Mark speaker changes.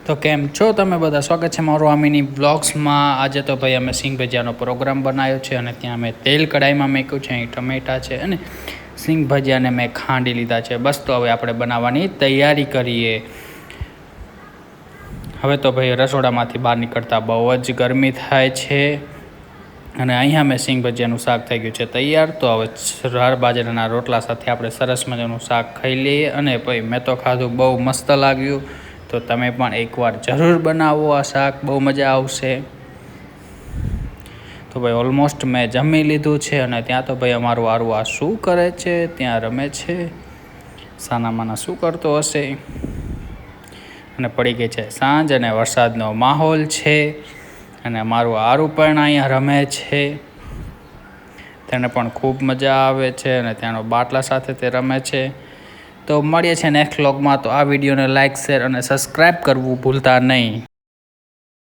Speaker 1: તો કેમ છો તમે બધા? સ્વાગત છે મારું આમીની વ્લોગ્સમાં। આજે તો ભાઈ અમે સિંગ ભજીયાનો પ્રોગ્રામ બનાવ્યો છે અને ત્યાં મેં તેલ કઢાઈમાં મૂક્યું છે, અહીં ટમેટા છે અને સિંગ ભજીયાને મેં ખાંડી લીધા છે। બસ તો હવે આપણે બનાવવાની તૈયારી કરીએ। હવે તો ભાઈ રસોડામાંથી બહાર નીકળતા બહુ જ ગરમી થાય છે અને અહીંયા મેં સિંગ ભજીયાનું શાક થઈ ગયું છે તૈયાર। તો હવે રાર બાજરાના રોટલા સાથે આપણે સરસ મજાનું શાક ખાઈ લઈએ અને ભાઈ મેં તો ખાધું, બહુ મસ્ત લાગ્યું। તો તમે પણ એકવાર જરૂર બનાવો આ શાક, બહુ મજા આવશે। તો ભાઈ ઓલમોસ્ટ મેં જમી લીધું છે અને ત્યાં તો ભાઈ અમારું આરું આ શું કરે છે, ત્યાં રમે છે, સાનામાના શું કરતો હશે। અને પડી ગઈ છે સાંજ અને વરસાદનો માહોલ છે અને અમારું આરું પણ અહીંયા રમે છે, તેને પણ ખૂબ મજા આવે છે અને ત્યાંનો બાટલા સાથે તે રમે છે। તો મળીએ છીએ નેક્સ્ટ વ્લોગમાં। તો આ વિડીયોને લાઇક, શેર અને સબસ્ક્રાઈબ કરવું ભૂલતા નહીં।